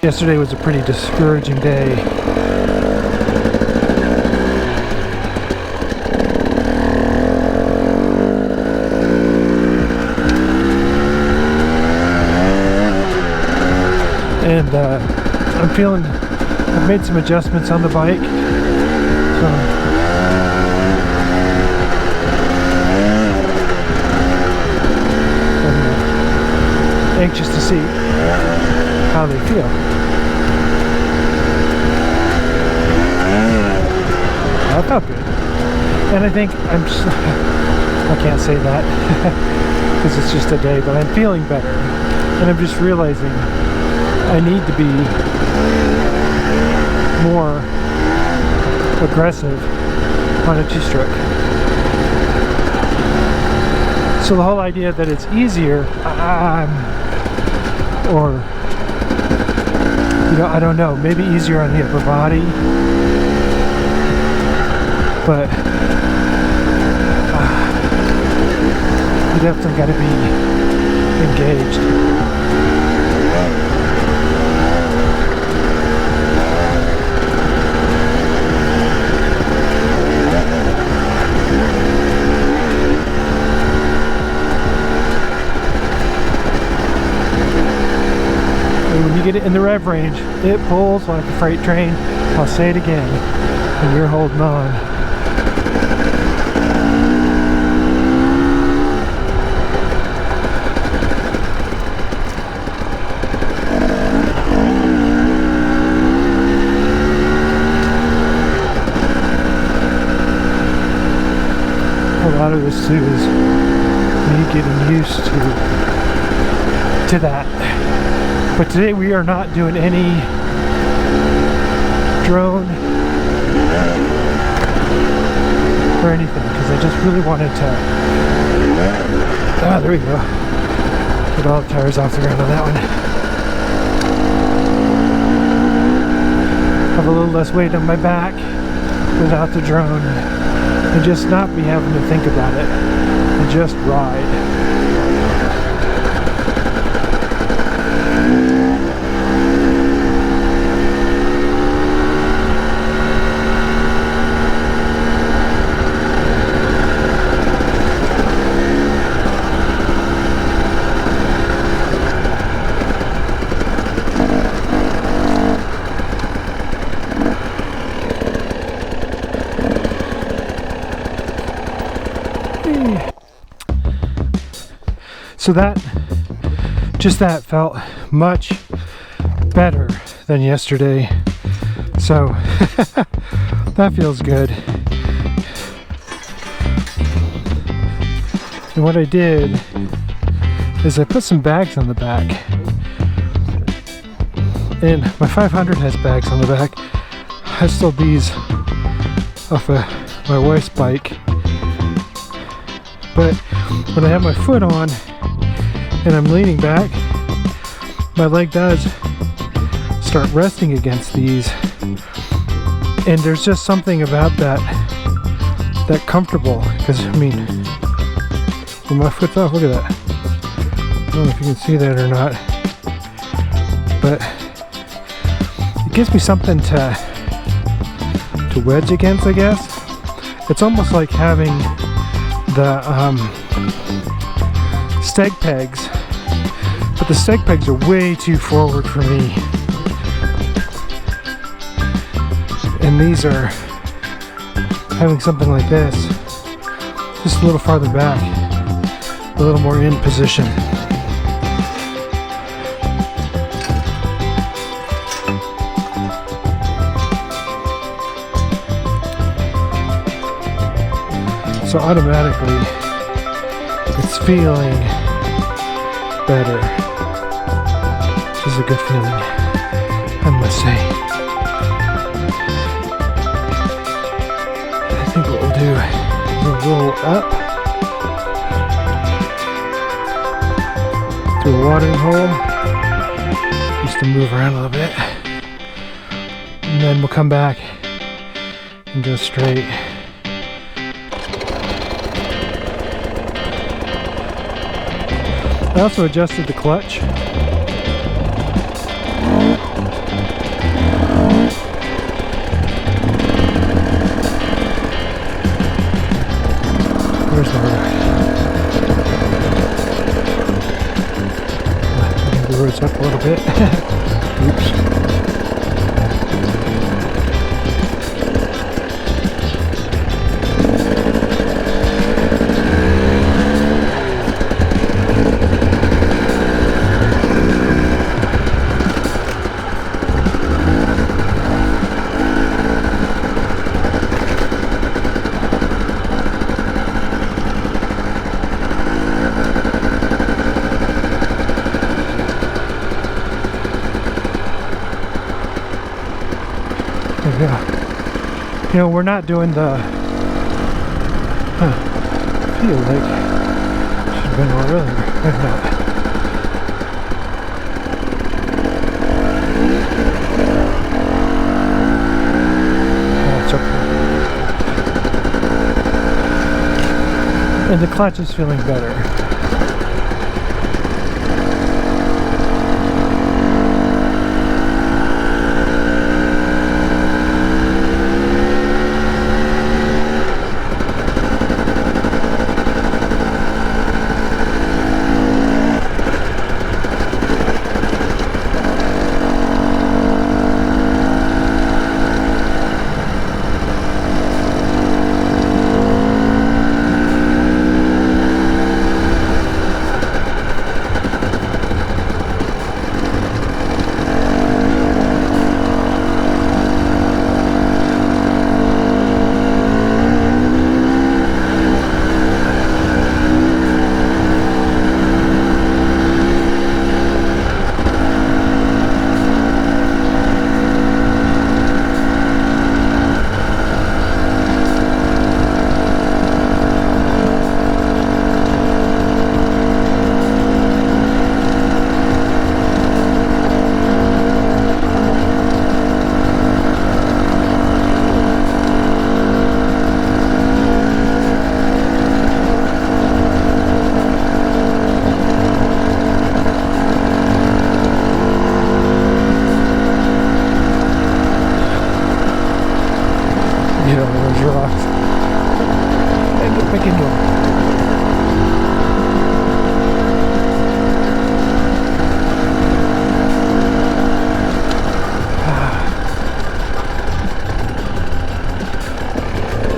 Yesterday was a pretty discouraging day. And I'm feeling, I've made some adjustments on the bike. So I'm anxious to see how they feel. That felt good. And I think I'm just, I can't say that because it's just a day, but I'm feeling better. And I'm just realizing I need to be more aggressive on a two-stroke. So the whole idea that it's easier, or you know, I don't know, maybe easier on the upper body, but you definitely got to be engaged. When you get it in the rev range, it pulls like a freight train. I'll say it again, and you're holding on. A lot of this too is me getting used to that. But today we are not doing any drone or anything because I just really wanted to, there we go, get all the tires off the ground on that one. Have a little less weight on my back without the drone and just not be having to think about it and just ride. So that felt much better than yesterday. So that feels good. And what I did is I put some bags on the back. And my 500 has bags on the back. I stole these off of my wife's bike. But when I have my foot on and I'm leaning back, my leg does start resting against these, and there's just something about that comfortable, because I mean, when my foot's off, look at that. I don't know if you can see that or not, but it gives me something to wedge against, I guess. It's almost like having the steg pegs, but the steg pegs are way too forward for me, and these are having something like this, just a little farther back, a little more in position. So automatically it's feeling better, which is a good feeling, I must say. I think what we'll do is we'll roll up through a watering hole just to move around a little bit, and then we'll come back and go straight. I also adjusted the clutch there's no other. I think the road's up a little bit. Oops. Yeah. You know, we're not doing the I feel like should have been more earlier. Maybe not. That's okay. And the clutch is feeling better.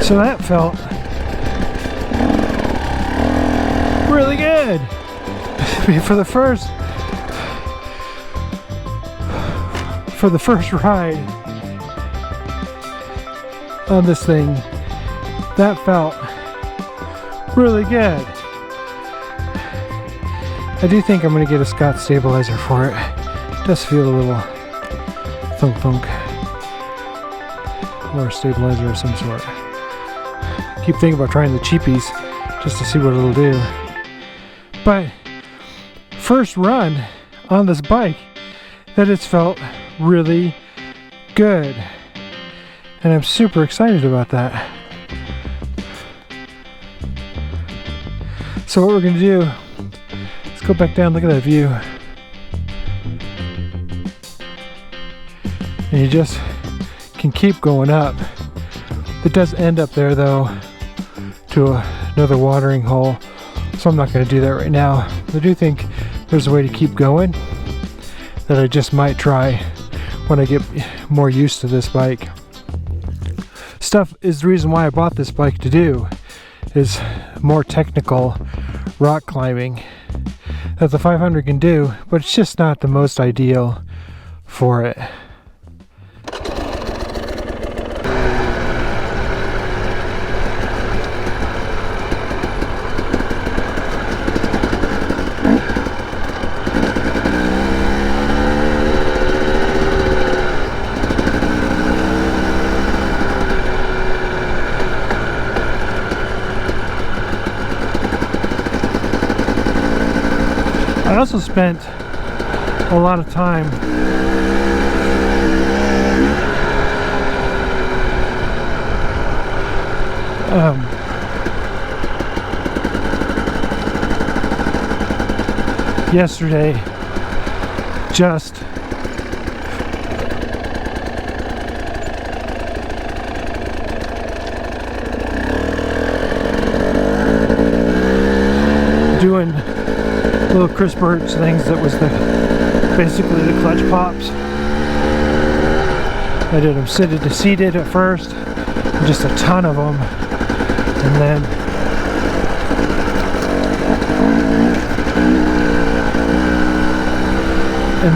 So that felt really good. For the first ride on this thing, that felt really good. I do think I'm going to get a Scott stabilizer for it. It does feel a little thunk or a stabilizer of some sort. Keep thinking about trying the cheapies just to see what it'll do. But first run on this bike, that it's felt really good, and I'm super excited about that. So what we're gonna do, let's go back down, look at that view, and you just can keep going up. It does end up there though to another watering hole, so I'm not going to do that right now. I do think there's a way to keep going that I just might try when I get more used to this bike. Stuff is the reason why I bought this bike to do, is more technical rock climbing that the 500 can do, but it's just not the most ideal for it. I also spent a lot of time yesterday just little Chris Birch things that was basically the clutch pops. I did them seated at first, just a ton of them, and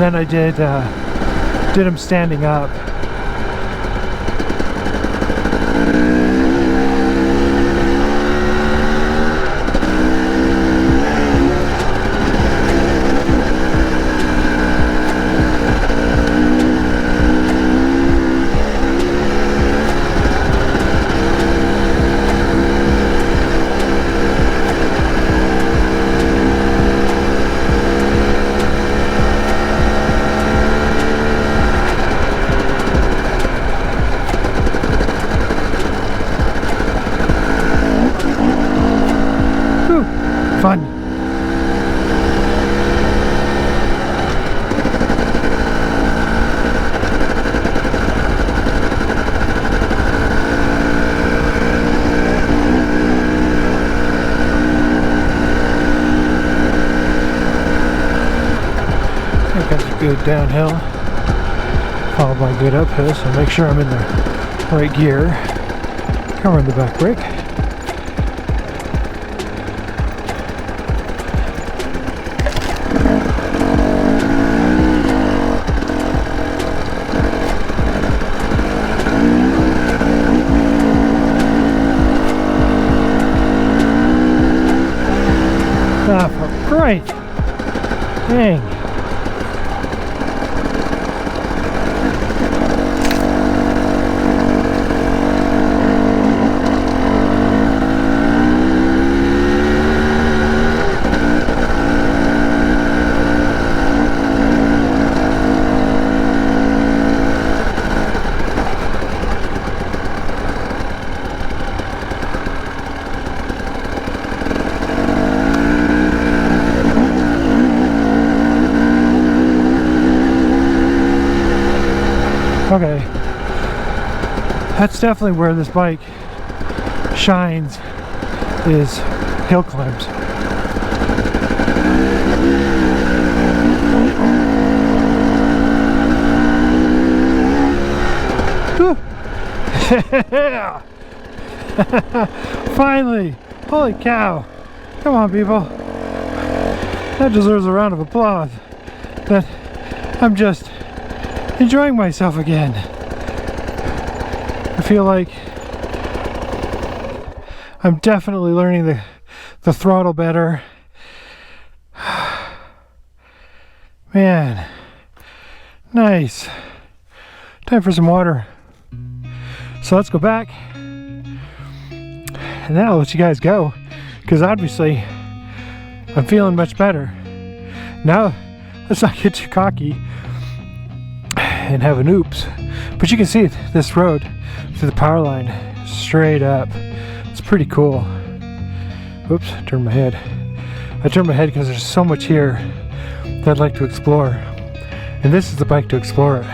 then I did them standing up. Fun. I think that's a good downhill, followed by a good uphill, so make sure I'm in the right gear. Covering the back brake. Ah, great! Dang. Okay, that's definitely where this bike shines, is hill climbs. Finally! Holy cow! Come on, people. That deserves a round of applause. That I'm just enjoying myself again. I feel like I'm definitely learning the throttle better. Man, nice. Time for some water. So let's go back, and then I'll let you guys go, because obviously I'm feeling much better. Now, let's not get too cocky and have an oops, but you can see this road through the power line straight up. It's pretty cool. Oops, turned my head. I turned my head because there's so much here that I'd like to explore, and this is the bike to explore it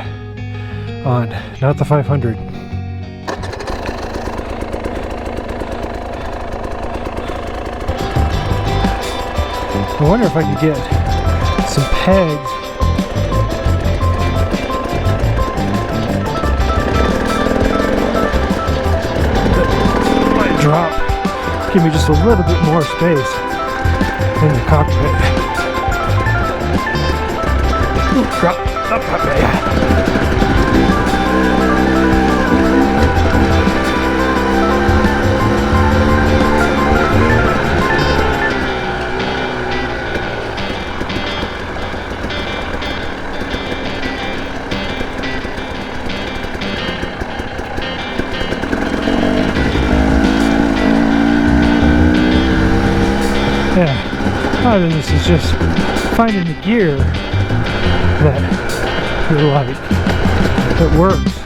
on, not the 500. I wonder if I could get some pegs drop, give me just a little bit more space in the cockpit. Ooh, drop the puppy. Yeah, part of this is just finding the gear that you like, that works.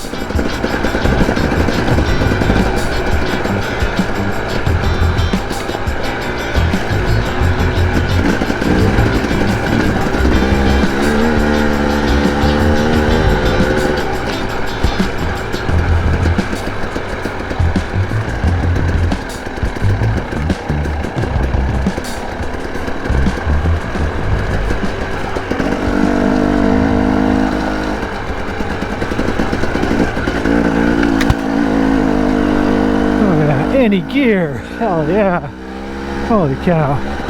any gear. Hell yeah. Holy cow.